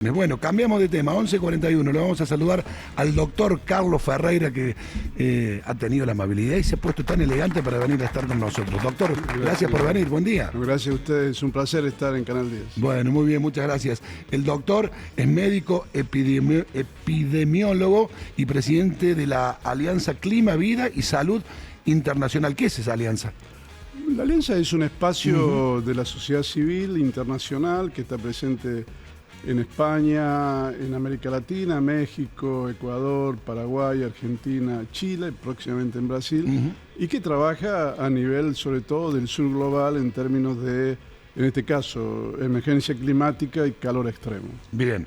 Bueno, cambiamos de tema, 11:41, le vamos a saludar al doctor Carlos Ferreira, que ha tenido la amabilidad y se ha puesto tan elegante para venir a estar con nosotros. Doctor, gracias por venir, buen día. Gracias a ustedes, es un placer estar en Canal 10. Bueno, muy bien, muchas gracias. El doctor es médico epidemiólogo y presidente de la Alianza Clima, Vida y Salud Internacional. ¿Qué es esa alianza? La Alianza es un espacio de la sociedad civil internacional que está presente en España, en América Latina, México, Ecuador, Paraguay, Argentina, Chile, próximamente en Brasil, y que trabaja a nivel sobre todo del sur global en términos de, en este caso, emergencia climática y calor extremo. Bien,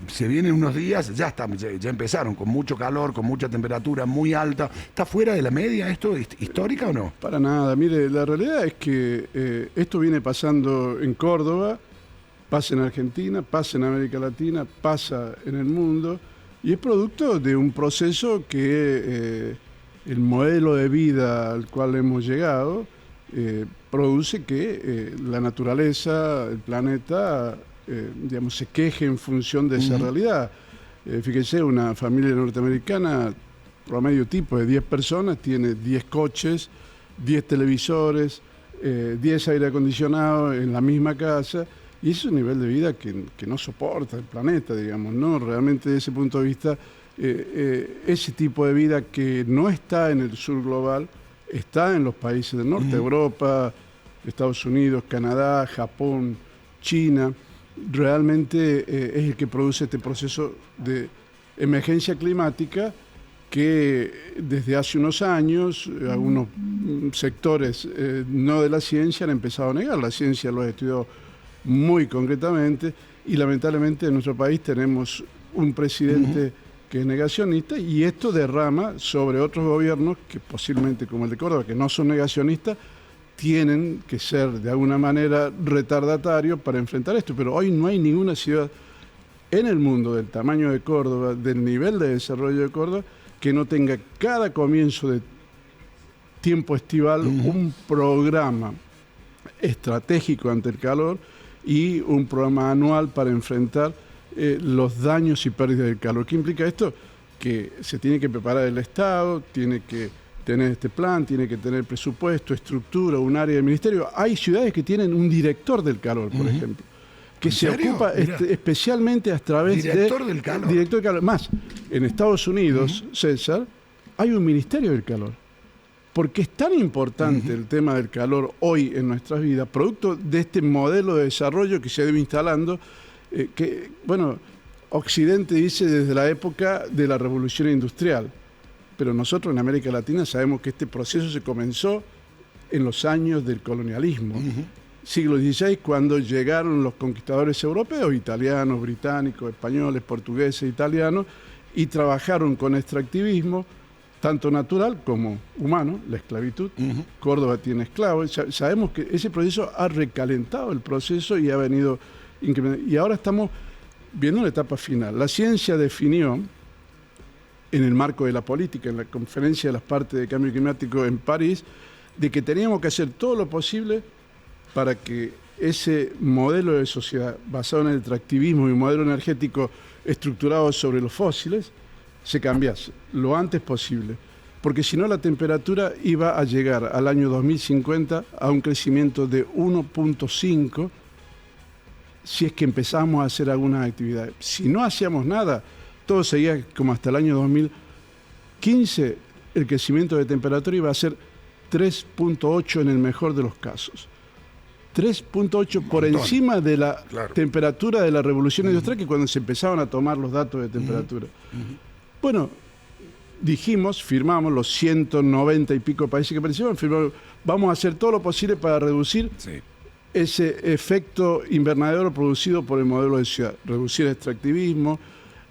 se vienen unos días, ya empezaron con mucho calor, con mucha temperatura muy alta. ¿Está fuera de la media esto, histórica o no? Para nada, mire, la realidad es que esto viene pasando en Córdoba, pasa en Argentina, pasa en América Latina, pasa en el mundo, y es producto de un proceso que el modelo de vida al cual hemos llegado produce que la naturaleza, el planeta, digamos, se queje en función de esa realidad. Fíjese, una familia norteamericana, promedio tipo de 10 personas, tiene 10 coches, 10 televisores, 10 aire acondicionados en la misma casa. Y es un nivel de vida que no soporta el planeta, digamos, ¿no? Realmente desde ese punto de vista, ese tipo de vida que no está en el sur global, está en los países del norte, Europa, Estados Unidos, Canadá, Japón, China, realmente es el que produce este proceso de emergencia climática que desde hace unos años algunos sectores no de la ciencia han empezado a negar. La ciencia lo ha estudiado muy concretamente, y lamentablemente en nuestro país tenemos un presidente que es negacionista, y esto derrama sobre otros gobiernos que posiblemente, como el de Córdoba, que no son negacionistas, tienen que ser de alguna manera retardatarios para enfrentar esto. Pero hoy no hay ninguna ciudad en el mundo del tamaño de Córdoba, del nivel de desarrollo de Córdoba, que no tenga cada comienzo de tiempo estival un programa estratégico ante el calor y un programa anual para enfrentar los daños y pérdidas del calor. ¿Qué implica esto? Que se tiene que preparar el Estado, tiene que tener este plan, tiene que tener presupuesto, estructura, un área del ministerio. Hay ciudades que tienen un director del calor, por ejemplo, que se ocupa especialmente a través ¿Director del calor? Director del calor. Más, en Estados Unidos, César, hay un ministerio del calor. Porque es tan importante el tema del calor hoy en nuestras vidas, producto de este modelo de desarrollo que se ha ido instalando, que, bueno, Occidente dice desde la época de la Revolución Industrial, pero nosotros en América Latina sabemos que este proceso se comenzó en los años del colonialismo, siglo XVI, cuando llegaron los conquistadores europeos, italianos, británicos, españoles, portugueses, italianos, y trabajaron con extractivismo, tanto natural como humano, la esclavitud. Córdoba tiene esclavos. Sabemos que ese proceso ha recalentado el proceso y ha venido incrementando. Y ahora estamos viendo una etapa final. La ciencia definió, en el marco de la política, en la conferencia de las partes de cambio climático en París, de que teníamos que hacer todo lo posible para que ese modelo de sociedad basado en el extractivismo y un modelo energético estructurado sobre los fósiles se cambiase lo antes posible, porque si no la temperatura iba a llegar al año 2050 a un crecimiento de 1.5 si es que empezamos a hacer algunas actividades. Si no hacíamos nada, todo seguía como hasta el año 2015, el crecimiento de temperatura iba a ser 3.8 en el mejor de los casos. 3.8 por encima de la temperatura de la revolución industrial, que cuando se empezaban a tomar los datos de temperatura. Bueno, dijimos, firmamos los 190 y pico países que participan, firmamos, vamos a hacer todo lo posible para reducir ese efecto invernadero producido por el modelo de ciudad, reducir el extractivismo,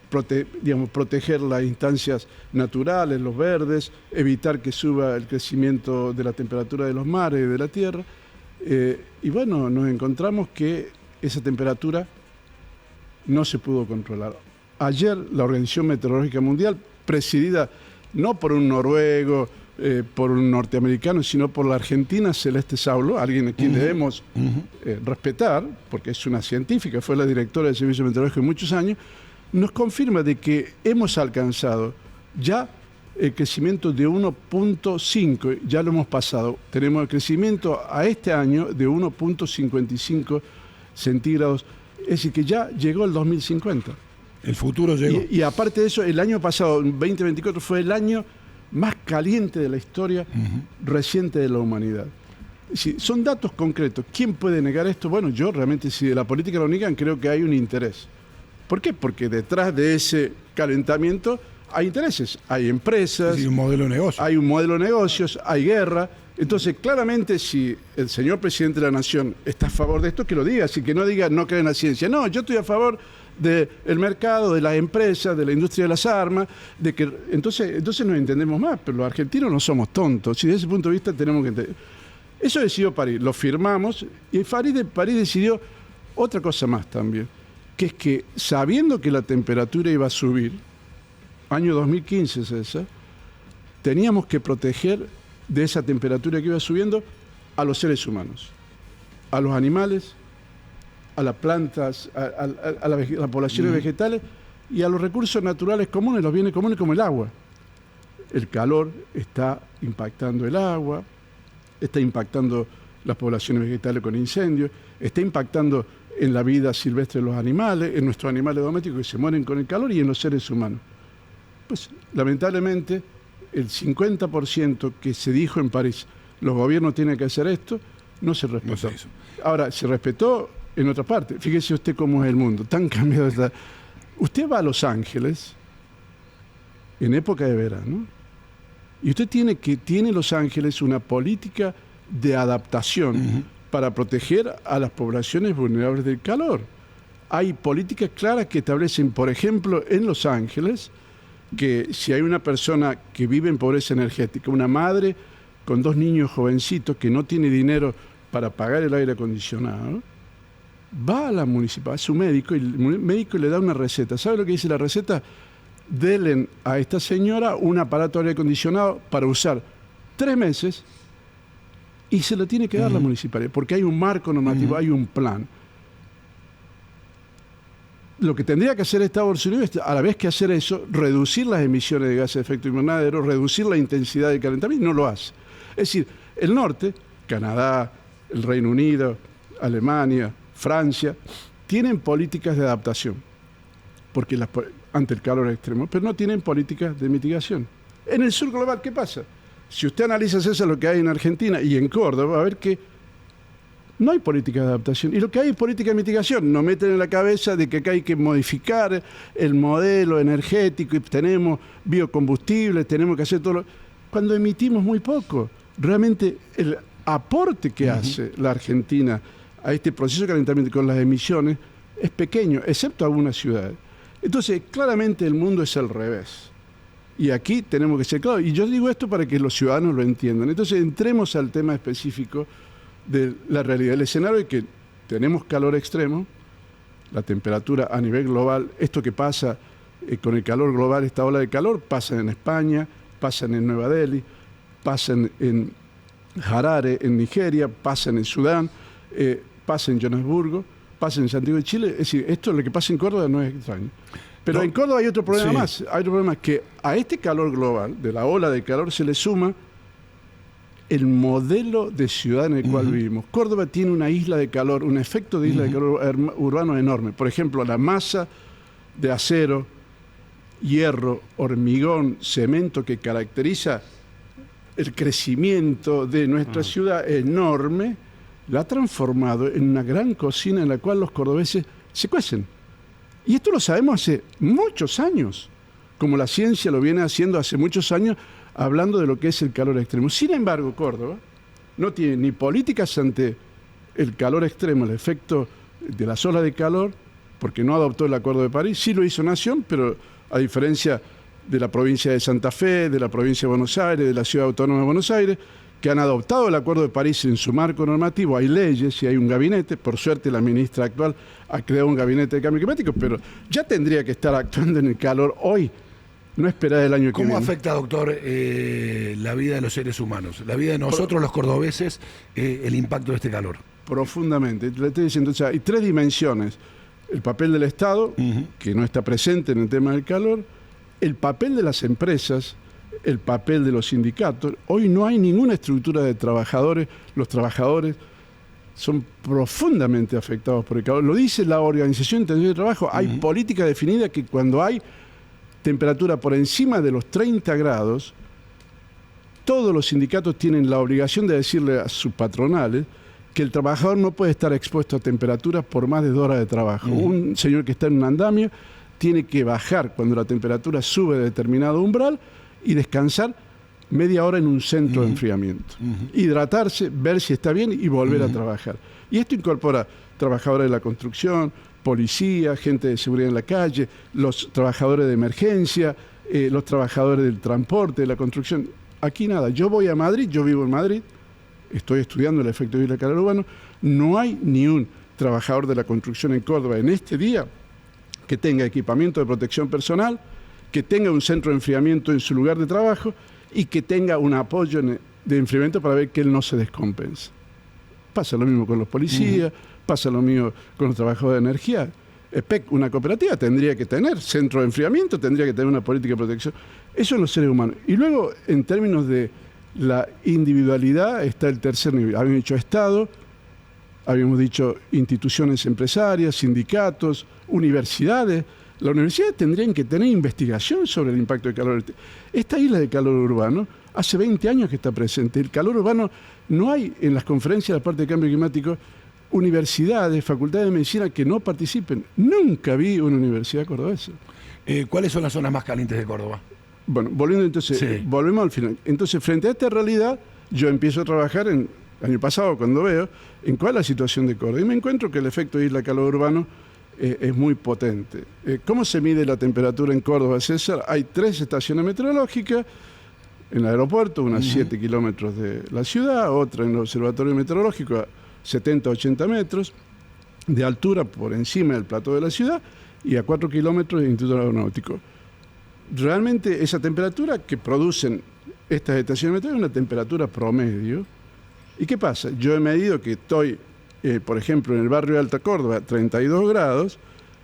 proteger las instancias naturales, los verdes, evitar que suba el crecimiento de la temperatura de los mares y de la tierra. Y bueno, nos encontramos que esa temperatura no se pudo controlar. Ayer la Organización Meteorológica Mundial, presidida no por un noruego, por un norteamericano, sino por la argentina Celeste Saulo, alguien a quien debemos respetar, porque es una científica, fue la directora del Servicio Meteorológico muchos años, nos confirma de que hemos alcanzado ya el crecimiento de 1.5, ya lo hemos pasado. Tenemos el crecimiento a este año de 1.55 centígrados, es decir, que ya llegó el 2050. El futuro llegó. Y aparte de eso, el año pasado, 2024, fue el año más caliente de la historia reciente de la humanidad. Sí, son datos concretos. ¿Quién puede negar esto? Bueno, yo realmente, si de la política lo niegan, creo que hay un interés. ¿Por qué? Porque detrás de ese calentamiento hay intereses, hay empresas, sí, un modelo de negocio. Hay un modelo de negocios, hay guerra. Entonces, claramente, si el señor presidente de la Nación está a favor de esto, que lo diga, así que no diga no cree en la ciencia. No, yo estoy a favor del mercado, de las empresas, de la industria de las armas, de que entonces nos entendemos más, pero los argentinos no somos tontos. Y desde ese punto de vista tenemos que entender. Eso decidió París, lo firmamos, y París decidió otra cosa más también, que es que sabiendo que la temperatura iba a subir, año 2015, César, teníamos que proteger de esa temperatura que iba subiendo a los seres humanos, a los animales, a las plantas, a las poblaciones vegetales y a los recursos naturales comunes, los bienes comunes como el agua. El calor está impactando el agua, está impactando las poblaciones vegetales con incendios, está impactando en la vida silvestre de los animales, en nuestros animales domésticos que se mueren con el calor y en los seres humanos. Pues lamentablemente el 50% que se dijo en París, los gobiernos tienen que hacer esto, no se respetó. No sé. Ahora, se respetó en otra parte. Fíjese usted cómo es el mundo, tan cambiado está. Usted va a Los Ángeles en época de verano y usted tiene Los Ángeles una política de adaptación para proteger a las poblaciones vulnerables del calor. Hay políticas claras que establecen, por ejemplo, en Los Ángeles, que si hay una persona que vive en pobreza energética, una madre con 2 niños jovencitos que no tiene dinero para pagar el aire acondicionado, va a la municipalidad, a su médico, y el médico le da una receta. ¿Sabe lo que dice la receta? Denle a esta señora un aparato de aire acondicionado para usar 3 meses y se lo tiene que dar la municipalidad, porque hay un marco normativo, hay un plan. Lo que tendría que hacer Estados Unidos es, a la vez que hacer eso, reducir las emisiones de gases de efecto invernadero, reducir la intensidad del calentamiento, y no lo hace. Es decir, el norte, Canadá, el Reino Unido, Alemania, Francia, tienen políticas de adaptación ante el calor extremo, pero no tienen políticas de mitigación. En el sur global, ¿qué pasa? Si usted analiza eso, lo que hay en Argentina y en Córdoba, va a ver que no hay política de adaptación. Y lo que hay es política de mitigación. Nos meten en la cabeza de que acá hay que modificar el modelo energético y tenemos biocombustibles, tenemos que hacer todo lo... Cuando emitimos muy poco. Realmente el aporte que hace la Argentina a este proceso de calentamiento con las emisiones es pequeño, excepto algunas ciudades. Entonces, claramente el mundo es al revés. Y aquí tenemos que ser claros. Y yo digo esto para que los ciudadanos lo entiendan. Entonces, entremos al tema específico de la realidad. El escenario es que tenemos calor extremo, la temperatura a nivel global, esto que pasa con el calor global, esta ola de calor, pasa en España, pasan en Nueva Delhi, pasan en Harare, en Nigeria, pasan en Sudán, pasa en Johannesburgo, pasa en Santiago de Chile. Es decir, esto lo que pasa en Córdoba no es extraño. Pero no, en Córdoba hay otro problema más. Hay otro problema, que a este calor global, de la ola de calor, se le suma el modelo de ciudad en el cual vivimos. Córdoba tiene una isla de calor, un efecto de isla de calor urbano enorme. Por ejemplo, la masa de acero, hierro, hormigón, cemento que caracteriza el crecimiento de nuestra ciudad enorme, la ha transformado en una gran cocina en la cual los cordobeses se cuecen. Y esto lo sabemos hace muchos años, como la ciencia lo viene haciendo hace muchos años, hablando de lo que es el calor extremo. Sin embargo, Córdoba no tiene ni políticas ante el calor extremo, el efecto de las olas de calor, porque no adoptó el Acuerdo de París. Sí lo hizo Nación, pero a diferencia de la provincia de Santa Fe, de la provincia de Buenos Aires, de la Ciudad Autónoma de Buenos Aires, que han adoptado el Acuerdo de París en su marco normativo. Hay leyes y hay un gabinete. Por suerte, la ministra actual ha creado un gabinete de cambio climático, pero ya tendría que estar actuando en el calor hoy no esperar el año que ¿Cómo viene. afecta, doctor, la vida de los seres humanos, la vida de nosotros los cordobeses, el impacto de este calor? Profundamente. Le estoy diciendo, o sea, hay tres dimensiones. El papel del Estado, que no está presente en el tema del calor, el papel de las empresas, el papel de los sindicatos. Hoy no hay ninguna estructura de trabajadores. Los trabajadores son profundamente afectados por el calor. Lo dice la Organización Internacional del Trabajo. Hay política definida que cuando hay temperatura por encima de los 30 grados, todos los sindicatos tienen la obligación de decirle a sus patronales que el trabajador no puede estar expuesto a temperaturas por más de 2 horas de trabajo. Un señor que está en un andamio tiene que bajar cuando la temperatura sube de determinado umbral y descansar media hora en un centro de enfriamiento. Hidratarse, ver si está bien y volver a trabajar. Y esto incorpora trabajadores de la construcción, policía, gente de seguridad en la calle, los trabajadores de emergencia, los trabajadores del transporte, de la construcción. Aquí nada. Yo voy a Madrid, yo vivo en Madrid, estoy estudiando el efecto de isla calor urbano. No hay ni un trabajador de la construcción en Córdoba en este día que tenga equipamiento de protección personal, que tenga un centro de enfriamiento en su lugar de trabajo y que tenga un apoyo de enfriamiento para ver que él no se descompense. Pasa lo mismo con los policías, pasa lo mismo con los trabajadores de energía. EPEC, una cooperativa, tendría que tener centro de enfriamiento, tendría que tener una política de protección. Eso en los seres humanos. Y luego, en términos de la individualidad, está el tercer nivel. Habíamos dicho Estado, habíamos dicho instituciones empresarias, sindicatos, universidades. Las universidades tendrían que tener investigación sobre el impacto del calor. Esta isla de calor urbano hace 20 años que está presente. El calor urbano, no hay en las conferencias de la parte de cambio climático universidades, facultades de medicina que no participen. Nunca vi una universidad cordobesa. ¿Cuáles son las zonas más calientes de Córdoba? Bueno, volviendo entonces, volvemos al final. Entonces, frente a esta realidad, yo empiezo a trabajar el año pasado, cuando veo en cuál es la situación de Córdoba. Y me encuentro que el efecto de isla calor urbano es muy potente. ¿Cómo se mide la temperatura en Córdoba, César? Hay 3 estaciones meteorológicas. En el aeropuerto, unas 7 kilómetros de la ciudad, otra en el observatorio meteorológico a 70, 80 metros de altura por encima del plató de la ciudad y a 4 kilómetros del Instituto Aeronáutico. Realmente esa temperatura que producen estas estaciones meteorológicas es una temperatura promedio. ¿Y qué pasa? Yo he medido que estoy, por ejemplo, en el barrio de Alta Córdoba, 32 grados,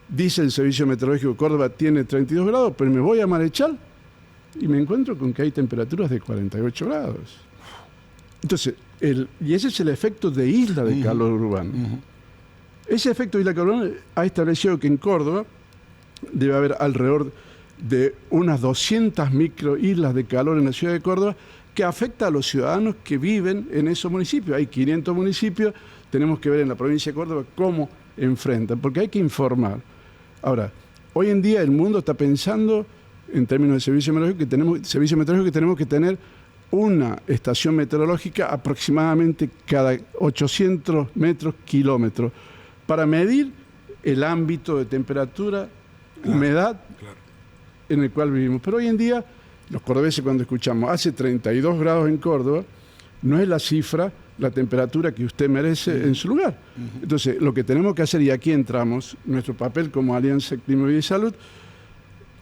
dice el Servicio Meteorológico Córdoba tiene 32 grados, pero me voy a Marechal y me encuentro con que hay temperaturas de 48 grados. Entonces, y ese es el efecto de isla de calor urbano. Ese efecto de isla de calor urbano ha establecido que en Córdoba debe haber alrededor de unas 200 microislas de calor en la ciudad de Córdoba que afecta a los ciudadanos que viven en esos municipios. Hay 500 municipios, tenemos que ver en la provincia de Córdoba cómo enfrentan, porque hay que informar. Ahora, hoy en día el mundo está pensando en términos de servicio meteorológico que tenemos que tener una estación meteorológica aproximadamente cada 800 metros, kilómetros, para medir el ámbito de temperatura, humedad en el cual vivimos. Pero hoy en día, los cordobeses cuando escuchamos hace 32 grados en Córdoba, no es la cifra, la temperatura que usted merece en su lugar. Entonces, lo que tenemos que hacer, y aquí entramos, nuestro papel como Alianza Clima, Vida y Salud,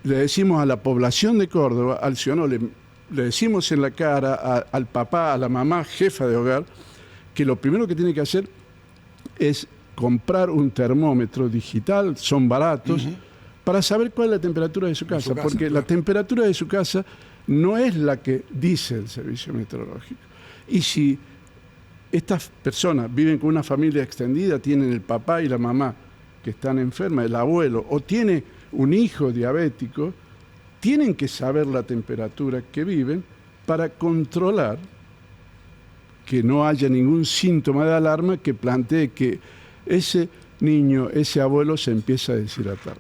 le decimos a la población de Córdoba, al ciudadano, le decimos en la cara al papá, a la mamá, jefa de hogar, que lo primero que tiene que hacer es comprar un termómetro digital, son baratos, para saber cuál es la temperatura de su casa, porque la temperatura de su casa no es la que dice el servicio meteorológico. Y si estas personas viven con una familia extendida, tienen el papá y la mamá que están enfermas, el abuelo, o tiene un hijo diabético, tienen que saber la temperatura que viven para controlar que no haya ningún síntoma de alarma que plantee que ese niño, ese abuelo se empieza a deshidratar.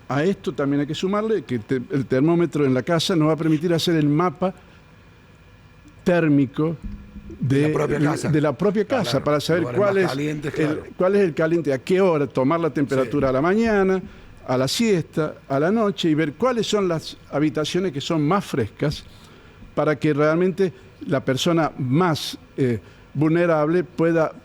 A esto también hay que sumarle que el termómetro en la casa nos va a permitir hacer el mapa térmico de la propia casa, claro, para saber cuál es el caliente, a qué hora tomar la temperatura a la mañana, a la siesta, a la noche, y ver cuáles son las habitaciones que son más frescas para que realmente la persona más vulnerable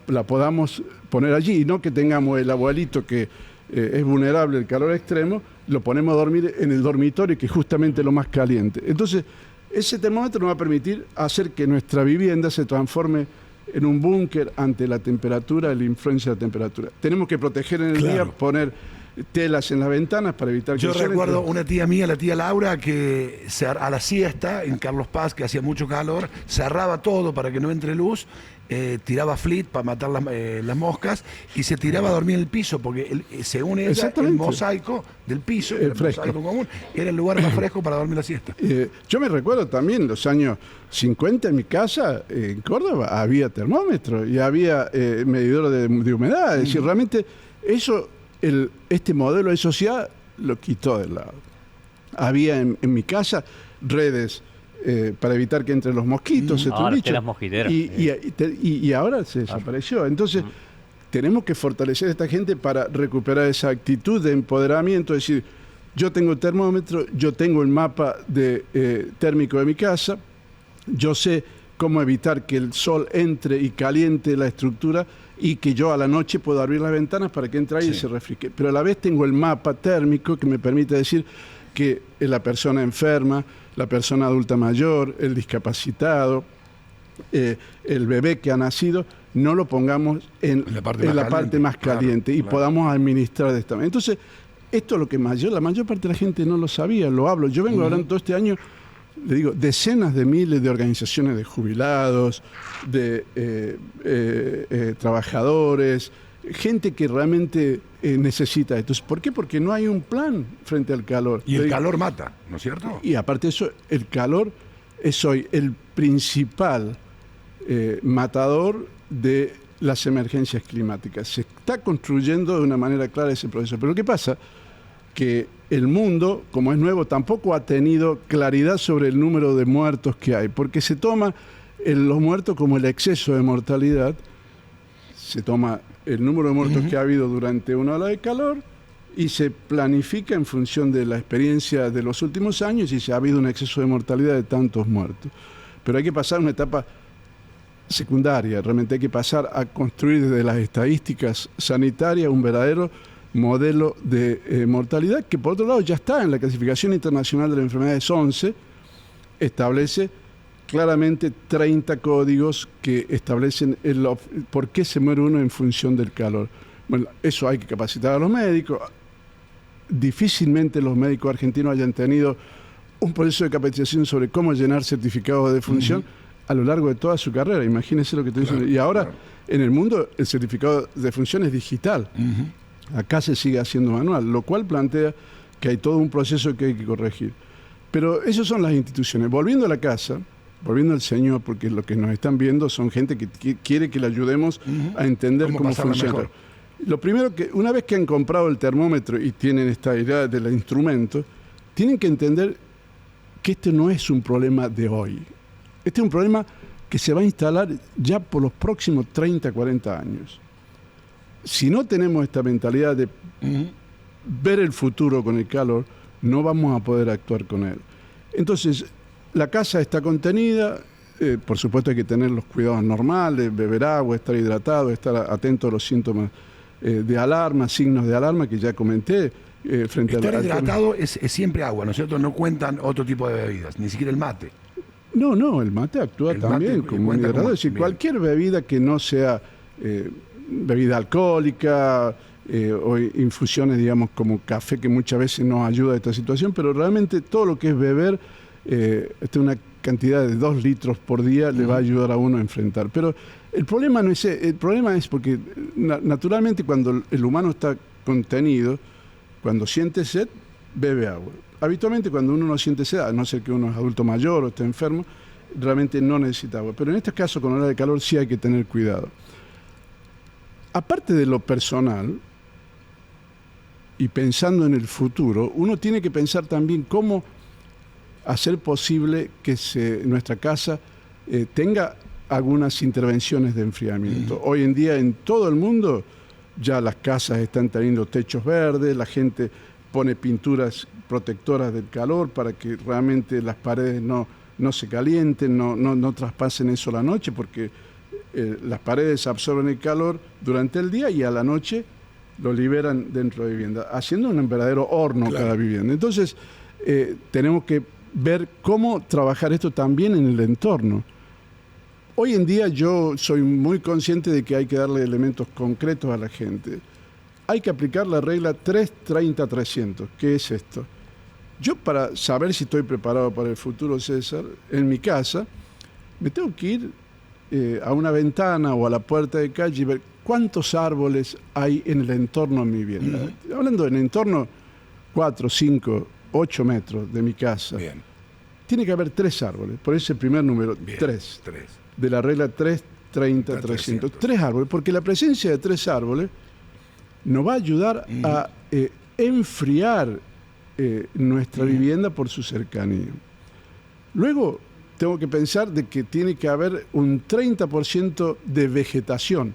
la podamos poner allí, y no que tengamos el abuelito que es vulnerable al calor extremo, lo ponemos a dormir en el dormitorio, que es justamente lo más caliente. Entonces, ese termómetro nos va a permitir hacer que nuestra vivienda se transforme en un búnker ante la temperatura, la influencia de la temperatura. Tenemos que proteger en el día, poner telas en las ventanas para evitar que... Yo recuerdo una tía mía, la tía Laura, que a la siesta en Carlos Paz, que hacía mucho calor, cerraba todo para que no entre luz, tiraba flit para matar las moscas y se tiraba a dormir en el piso, porque según ella, el mosaico del piso, el mosaico común, era el lugar más fresco para dormir la siesta. Yo me recuerdo también los años 50 en mi casa, en Córdoba, había termómetro y había medidor de humedad. Es decir, realmente eso... este modelo de sociedad lo quitó del lado. Había en mi casa redes para evitar que entren los mosquitos, ahora las mosquiteras. Y ahora se desapareció. Entonces, tenemos que fortalecer a esta gente para recuperar esa actitud de empoderamiento, es decir, yo tengo el termómetro, yo tengo el mapa térmico de mi casa, yo sé cómo evitar que el sol entre y caliente la estructura y que yo a la noche puedo abrir las ventanas para que entre ahí y se refresque. Pero a la vez tengo el mapa térmico que me permite decir que la persona enferma, la persona adulta mayor, el discapacitado, el bebé que ha nacido, no lo pongamos en la parte más caliente y podamos administrar de esta manera. Entonces, esto es lo que la mayor parte de la gente no lo sabía, lo hablo. Yo vengo hablando todo este año, le digo, decenas de miles de organizaciones de jubilados, de trabajadores, gente que realmente necesita esto. ¿Por qué? Porque no hay un plan frente al calor. Y el calor mata, ¿no es cierto? Y aparte de eso, el calor es hoy el principal matador de las emergencias climáticas. Se está construyendo de una manera clara ese proceso. Pero ¿qué pasa? Que el mundo, como es nuevo, tampoco ha tenido claridad sobre el número de muertos que hay, porque se toma los muertos como el exceso de mortalidad, se toma el número de muertos que ha habido durante una ola de calor y se planifica en función de la experiencia de los últimos años y si ha habido un exceso de mortalidad de tantos muertos. Pero hay que pasar una etapa secundaria, realmente hay que pasar a construir desde las estadísticas sanitarias un verdadero modelo de mortalidad, que por otro lado ya está en la clasificación internacional de las enfermedades 11, establece claramente 30 códigos que establecen por qué se muere uno en función del calor. Bueno, eso hay que capacitar a los médicos. Difícilmente los médicos argentinos hayan tenido un proceso de capacitación sobre cómo llenar certificados de defunción a lo largo de toda su carrera. Imagínense lo que estoy diciendo. Y ahora, en el mundo, el certificado de defunción es digital. Acá se sigue haciendo manual, lo cual plantea que hay todo un proceso que hay que corregir. Pero esas son las instituciones. Volviendo a la casa, volviendo al Señor, porque lo que nos están viendo son gente que quiere que le ayudemos a entender cómo funciona. Mejor. Lo primero que, una vez que han comprado el termómetro y tienen esta idea del instrumento, tienen que entender que este no es un problema de hoy. Este es un problema que se va a instalar ya por los próximos 30, 40 años. Si no tenemos esta mentalidad de ver el futuro con el calor, no vamos a poder actuar con él. Entonces, la casa está contenida, por supuesto hay que tener los cuidados normales, beber agua, estar hidratado, estar atento a los síntomas de alarma, signos de alarma que ya comenté. Estar hidratado es siempre agua, ¿no es cierto? No cuentan otro tipo de bebidas, ni siquiera el mate. No, el mate actúa también como un hidratador. Es decir, cualquier bebida que no sea bebida alcohólica o infusiones, digamos, como café, que muchas veces nos ayuda a esta situación, pero realmente todo lo que es beber, una cantidad de 2 litros por día le va a ayudar a uno a enfrentar. Pero el problema no es el problema es porque naturalmente cuando el humano está contenido, cuando siente sed, bebe agua. Habitualmente cuando uno no siente sed, a no ser que uno es adulto mayor o esté enfermo, realmente no necesita agua. Pero en este caso, con ola de calor, sí hay que tener cuidado. Aparte de lo personal, y pensando en el futuro, uno tiene que pensar también cómo hacer posible que nuestra casa tenga algunas intervenciones de enfriamiento. Hoy en día en todo el mundo ya las casas están teniendo techos verdes, la gente pone pinturas protectoras del calor para que realmente las paredes no se calienten, no traspasen eso la noche, porque las paredes absorben el calor durante el día y a la noche lo liberan dentro de vivienda, haciendo un verdadero horno Claro. cada vivienda. Entonces, tenemos que ver cómo trabajar esto también en el entorno. Hoy en día yo soy muy consciente de que hay que darle elementos concretos a la gente. Hay que aplicar la regla 3-30-300. ¿Qué es esto? Yo, para saber si estoy preparado para el futuro, César, en mi casa, me tengo que ir a una ventana o a la puerta de calle y ver cuántos árboles hay en el entorno de mi vivienda. Hablando del entorno 4, 5, 8 metros de mi casa. Bien. Tiene que haber 3 árboles. Por ese primer número, Bien. 3. 3. De la regla 3-30-300. 3 árboles, porque la presencia de 3 árboles nos va a ayudar a enfriar nuestra vivienda por su cercanía. Luego, tengo que pensar de que tiene que haber un 30% de vegetación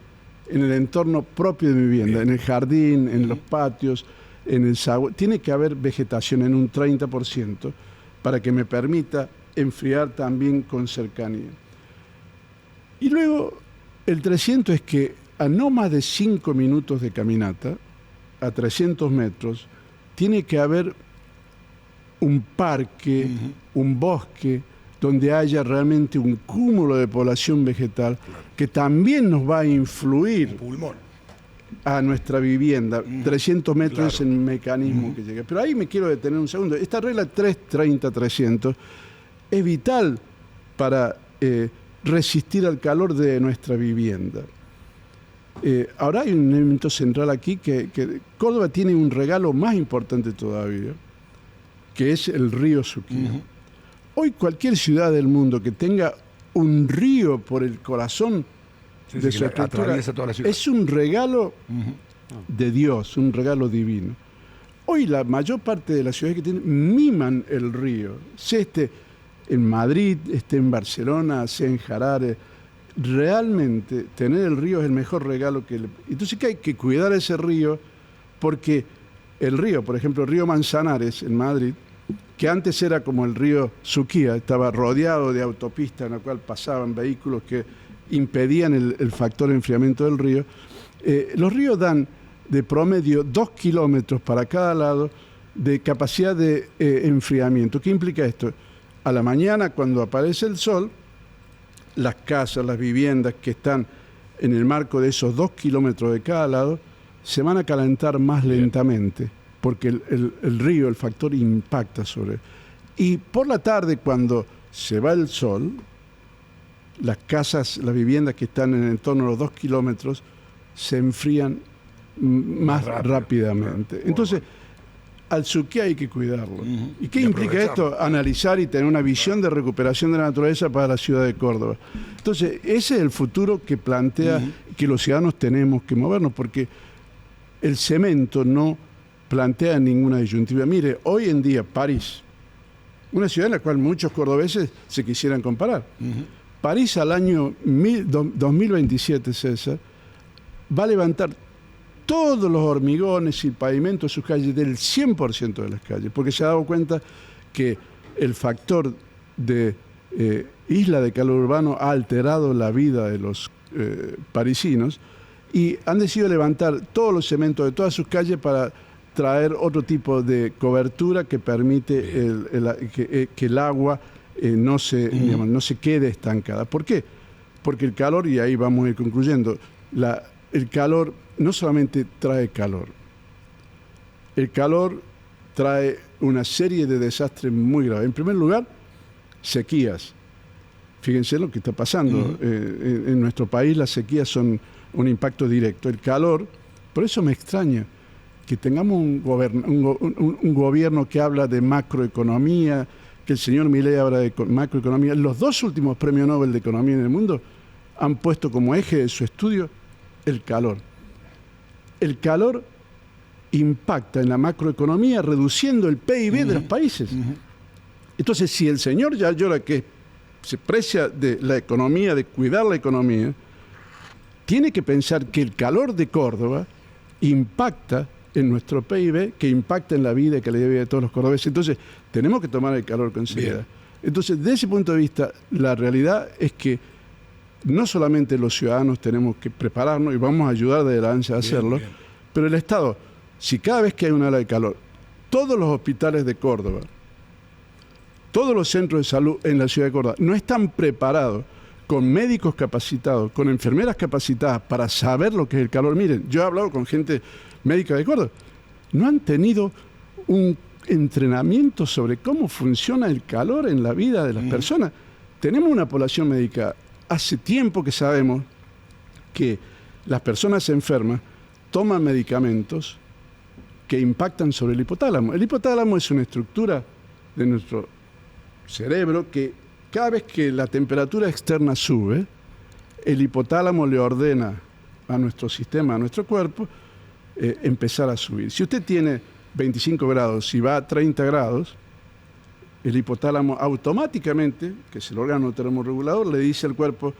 en el entorno propio de mi vivienda, en el jardín, en los patios, en el zaguán. Tiene que haber vegetación en un 30% para que me permita enfriar también con cercanía. Y luego, el 300 es que a no más de 5 minutos de caminata, a 300 metros, tiene que haber un parque, un bosque, donde haya realmente un cúmulo de población vegetal que también nos va a influir Pulmón. a nuestra vivienda. 300 metros es el mecanismo que llega. Pero ahí me quiero detener un segundo. Esta regla 3-30-300 es vital para resistir al calor de nuestra vivienda. Ahora hay un elemento central aquí que Córdoba tiene un regalo más importante todavía, que es el río Suquía. Hoy cualquier ciudad del mundo que tenga un río por el corazón de su estructura atraviesa toda la ciudad. es un regalo de Dios, un regalo divino. Hoy la mayor parte de las ciudades que tienen miman el río, sea en Madrid, esté en Barcelona, sea en Harare. Realmente tener el río es el mejor regalo que Entonces que hay que cuidar ese río, porque el río, por ejemplo, el río Manzanares en Madrid, que antes era como el río Suquía, estaba rodeado de autopistas en la cual pasaban vehículos que impedían el factor de enfriamiento del río. Los ríos dan de promedio 2 kilómetros para cada lado de capacidad de enfriamiento. ¿Qué implica esto? A la mañana, cuando aparece el sol, las casas, las viviendas que están en el marco de esos 2 kilómetros de cada lado, se van a calentar más lentamente, porque el río, el factor impacta sobre él. Y por la tarde, cuando se va el sol, las casas, las viviendas que están en el entorno de los 2 kilómetros, se enfrían más rápidamente. Claro. Entonces, al Suquía hay que cuidarlo. ¿Y qué Y implica aprovecharlo. esto? Analizar y tener una visión de recuperación de la naturaleza para la ciudad de Córdoba. Entonces, ese es el futuro que plantea que los ciudadanos tenemos que movernos, porque el cemento no plantea ninguna disyuntiva. Mire, hoy en día París, una ciudad en la cual muchos cordobeses se quisieran comparar. París al año 2027, César, va a levantar todos los hormigones y el pavimento de sus calles, del 100% de las calles, porque se ha dado cuenta que el factor de isla de calor urbano ha alterado la vida de los parisinos, y han decidido levantar todos los cementos de todas sus calles para traer otro tipo de cobertura que permite que el agua no se quede estancada. ¿Por qué? Porque el calor, y ahí vamos a ir concluyendo, el calor no solamente trae calor, el calor trae una serie de desastres muy graves. En primer lugar, sequías. Fíjense lo que está pasando. En nuestro país las sequías son un impacto directo. El calor, por eso me extraña que tengamos un gobierno que habla de macroeconomía, que el señor Milei habla de macroeconomía. Los 2 últimos premios Nobel de Economía en el mundo han puesto como eje de su estudio el calor. El calor impacta en la macroeconomía reduciendo el PIB de los países. Entonces, si el señor Yayora, que se precia de la economía, de cuidar la economía, tiene que pensar que el calor de Córdoba impacta en nuestro PIB, que impacta en la vida y calidad de vida de todos los cordobeses. Entonces, tenemos que tomar el calor con seriedad. Entonces, desde ese punto de vista, la realidad es que no solamente los ciudadanos tenemos que prepararnos, y vamos a ayudar de adelante a hacerlo, Pero el Estado, si cada vez que hay una ola de calor, todos los hospitales de Córdoba, todos los centros de salud en la ciudad de Córdoba no están preparados con médicos capacitados, con enfermeras capacitadas para saber lo que es el calor. Miren, yo he hablado con gente médica de Córdoba, no han tenido un entrenamiento sobre cómo funciona el calor en la vida de las personas. Tenemos una población médica, hace tiempo que sabemos que las personas enfermas toman medicamentos que impactan sobre el hipotálamo. El hipotálamo es una estructura de nuestro cerebro que cada vez que la temperatura externa sube, el hipotálamo le ordena a nuestro sistema, a nuestro cuerpo, empezar a subir. Si usted tiene 25 grados y va a 30 grados, el hipotálamo automáticamente, que es el órgano termorregulador, le dice al cuerpo,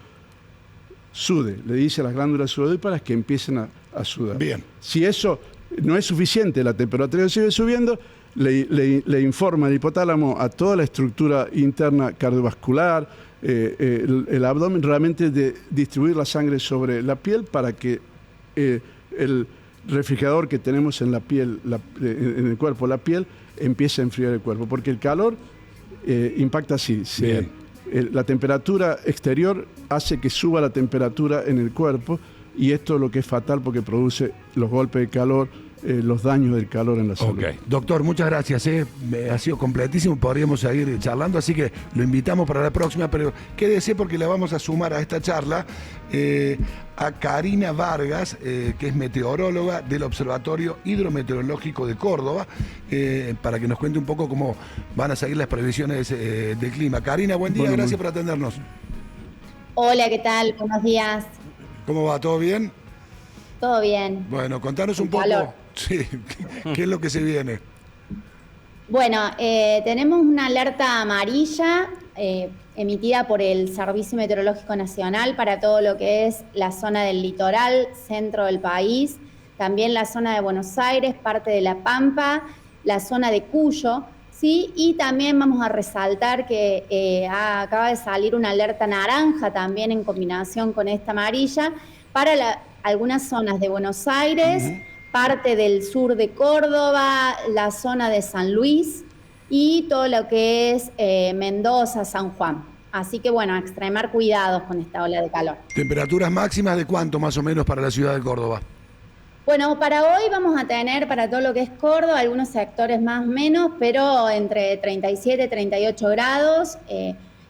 sude, le dice a las glándulas sudoríparas que empiecen a sudar. Bien. Si eso no es suficiente, la temperatura sigue subiendo, le informa el hipotálamo a toda la estructura interna cardiovascular, el abdomen, realmente de distribuir la sangre sobre la piel para que el refrigerador que tenemos en la piel, en el cuerpo, la piel, empiece a enfriar el cuerpo. Porque el calor impacta así. La temperatura exterior hace que suba la temperatura en el cuerpo y esto es lo que es fatal porque produce los golpes de calor, los daños del calor en la salud. Okay. Doctor, muchas gracias. Ha sido completísimo, podríamos seguir charlando, así que lo invitamos para la próxima, pero quédese porque le vamos a sumar a esta charla a Karina Vargas, que es meteoróloga del Observatorio Hidrometeorológico de Córdoba, para que nos cuente un poco cómo van a seguir las previsiones del clima. Karina, buen día, gracias por atendernos. Hola, ¿qué tal? Buenos días. ¿Cómo va? ¿Todo bien? Todo bien. Bueno, contanos un poco. Calor. Sí, ¿qué es lo que se viene? Bueno, tenemos una alerta amarilla emitida por el Servicio Meteorológico Nacional para todo lo que es la zona del litoral, centro del país, también la zona de Buenos Aires, parte de La Pampa, la zona de Cuyo, ¿sí? Y también vamos a resaltar que acaba de salir una alerta naranja también en combinación con esta amarilla para algunas zonas de Buenos Aires, parte del sur de Córdoba, la zona de San Luis y todo lo que es Mendoza, San Juan. Así que bueno, a extremar cuidados con esta ola de calor. ¿Temperaturas máximas de cuánto más o menos para la ciudad de Córdoba? Bueno, para hoy vamos a tener para todo lo que es Córdoba, algunos sectores más o menos, pero entre 37 y 38 grados.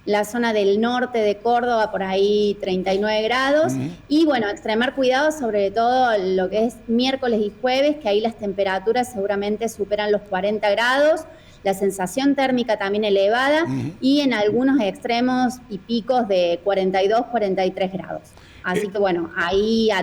La zona del norte de Córdoba, por ahí 39 grados. Y bueno, extremar cuidado sobre todo lo que es miércoles y jueves, que ahí las temperaturas seguramente superan los 40 grados. La sensación térmica también elevada y en algunos extremos y picos de 42, 43 grados. Así que bueno, ahí a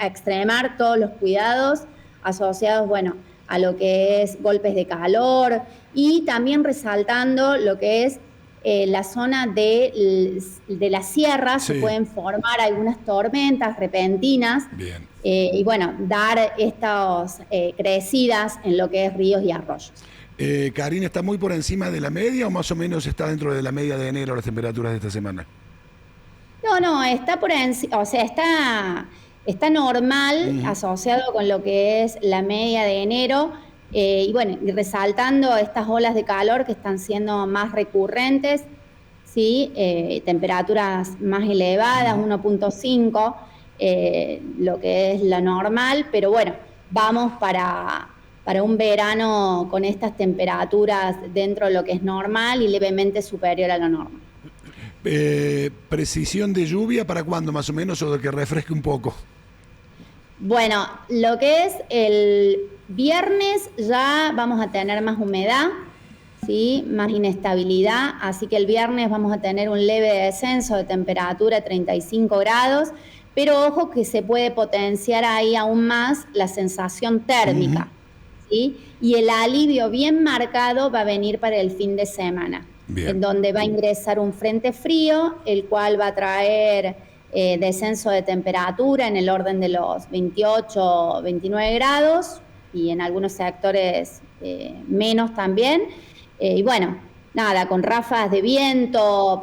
extremar todos los cuidados asociados, bueno, a lo que es golpes de calor y también resaltando lo que es la zona de la sierra, se pueden formar algunas tormentas repentinas. Bien. Y bueno, dar estas crecidas en lo que es ríos y arroyos. Karina, ¿está muy por encima de la media o más o menos está dentro de la media de enero las temperaturas de esta semana? No, está por encima, o sea, está normal asociado con lo que es la media de enero. Y bueno, resaltando estas olas de calor que están siendo más recurrentes, ¿sí? Temperaturas más elevadas, 1.5, lo que es lo normal, pero bueno, vamos para un verano con estas temperaturas dentro de lo que es normal y levemente superior a lo normal. ¿Precisión de lluvia para cuándo más o menos o de que refresque un poco? Bueno, lo que es el viernes ya vamos a tener más humedad, ¿sí? Más inestabilidad, así que el viernes vamos a tener un leve descenso de temperatura a 35 grados, pero ojo que se puede potenciar ahí aún más la sensación térmica, ¿sí? Y el alivio bien marcado va a venir para el fin de semana, en donde va a ingresar un frente frío, el cual va a traer descenso de temperatura en el orden de los 28, 29 grados y en algunos sectores menos también. Y bueno, nada, con ráfagas de viento,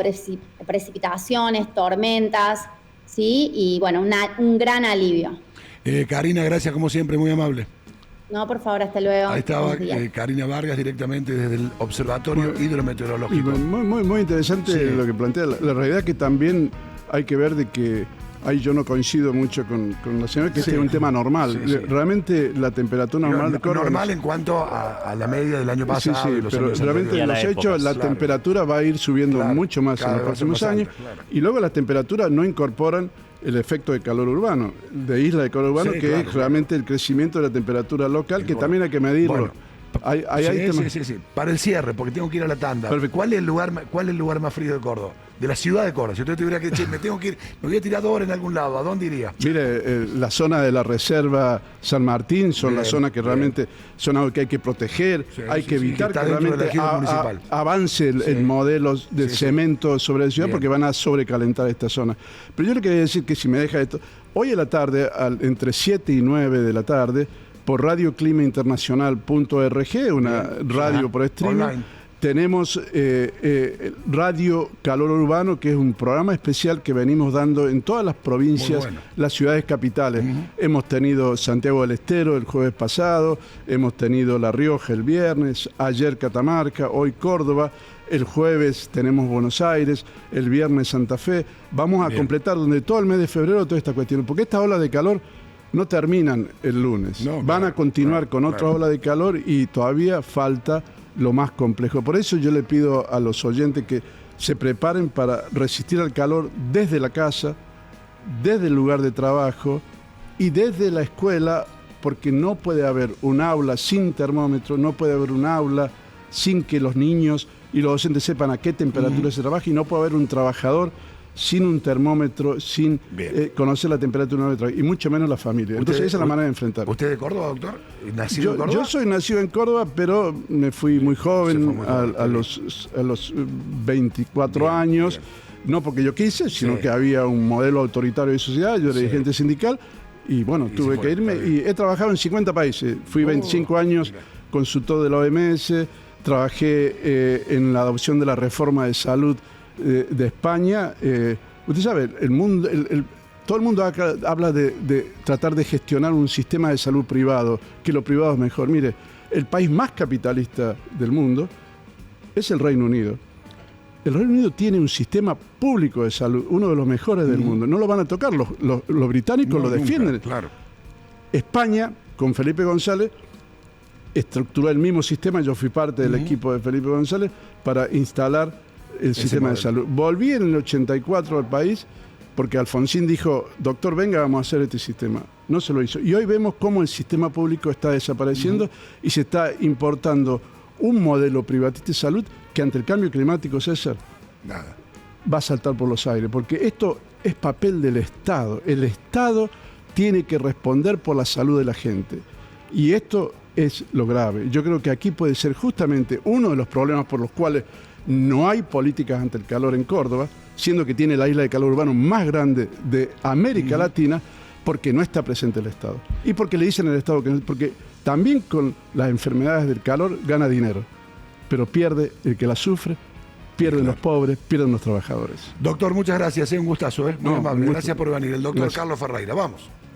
precipitaciones, tormentas, ¿sí? Y bueno, un gran alivio. Karina, gracias como siempre, muy amable. No, por favor, hasta luego. Ahí estaba Buenos días. Karina Vargas directamente desde el Observatorio Y Hidrometeorológico. muy interesante Sí. lo que plantea. La realidad que también hay que ver de que ahí yo no coincido mucho con la señora, que Sí. este es un tema normal. Sí, sí. Realmente la temperatura normal de Córdoba... Normal en cuanto a la media del año Sí, pasado. sí, y los pero años realmente Y a en la los época, hechos la claro. temperatura va a ir subiendo Claro, mucho más en cada los vez va a ser próximos más años. alta, claro. Y luego las temperaturas no incorporan el efecto de calor urbano, de isla de calor urbano, Sí, que claro, es realmente el crecimiento de la temperatura local, que Bueno. también hay que medirlo. Bueno. Hay temas- Sí. Para el cierre, porque tengo que ir a la tanda. Perfecto. ¿Cuál es el lugar más frío de Córdoba? De la ciudad de Córdoba. Si usted tuviera que decir, me tengo que ir, me voy a tirar 2 horas en algún lado, ¿a dónde iría? Mire, la zona de la Reserva San Martín son Bien, las zonas que bien. realmente son algo que hay que proteger, Sí, hay sí, que sí, evitar que está que dentro de la realmente región municipal. avance el Sí. modelo de Sí, sí. cemento sobre la ciudad Bien. porque van a sobrecalentar esta zona. Pero yo le quería decir que si me deja esto, hoy a la tarde, entre 7 y 9 de la tarde, por radioclimainternacional.org, una radio por streaming, Online. tenemos Radio Calor Urbano, que es un programa especial que venimos dando en todas las provincias, Muy bueno. las ciudades capitales. Hemos tenido Santiago del Estero el jueves pasado, hemos tenido La Rioja el viernes, ayer Catamarca, hoy Córdoba. El jueves tenemos Buenos Aires, el viernes Santa Fe. Vamos a Bien. completar durante todo el mes de febrero toda esta cuestión, porque estas olas de calor no terminan el lunes. No, Van a claro, continuar claro, con otra claro. ola de calor y todavía falta lo más complejo. Por eso yo le pido a los oyentes que se preparen para resistir al calor desde la casa, desde el lugar de trabajo y desde la escuela, porque no puede haber un aula sin termómetro, no puede haber un aula sin que los niños y los docentes sepan a qué temperatura se trabaja, y no puede haber un trabajador sin un termómetro, sin Bien. conocer la temperatura de trabajo, y mucho menos la familia. Entonces esa es la manera de enfrentar. ¿Usted es de Córdoba, doctor? ¿Nacido en Yo, Córdoba? yo soy nacido en Córdoba, pero me fui muy Se joven, fue muy joven, a los 24 Bien, años, bien. no porque yo quise, sino Sí. que había un modelo autoritario de sociedad, yo era Sí. dirigente sindical, y bueno, Y tuve se fue, que irme, está bien. y he trabajado en 50 países. Fui 25 años mira. consultor de la OMS, trabajé en la adopción de la reforma de salud de España. Usted sabe, el mundo, todo el mundo acá habla de tratar de gestionar un sistema de salud privado, que lo privado es mejor. Mire, el país más capitalista del mundo es el Reino Unido. El Reino Unido tiene un sistema público de salud, uno de los mejores del mundo. No lo van a tocar, los británicos No, lo nunca, defienden. Claro. España, con Felipe González, estructuró el mismo sistema. Yo fui parte del equipo de Felipe González para instalar el sistema de modelo. salud. Volví en el 84 al país porque Alfonsín dijo, doctor, venga, vamos a hacer este sistema. No se lo hizo. Y hoy vemos cómo el sistema público está desapareciendo y se está importando un modelo privatista de salud que ante el cambio climático, César, Nada. va a saltar por los aires, porque esto es papel del Estado. El Estado tiene que responder por la salud de la gente. Y esto es lo grave. Yo creo que aquí puede ser justamente uno de los problemas por los cuales no hay políticas ante el calor en Córdoba, siendo que tiene la isla de calor urbano más grande de América Latina, porque no está presente el Estado. Y porque le dicen al Estado que no, porque también con las enfermedades del calor gana dinero, pero pierde el que la sufre, pierden los pobres, pierden los trabajadores. Doctor, muchas gracias. Un gustazo. Muy No, amable. un gusto. Gracias por venir. El doctor Gracias. Carlos Ferreira. Vamos.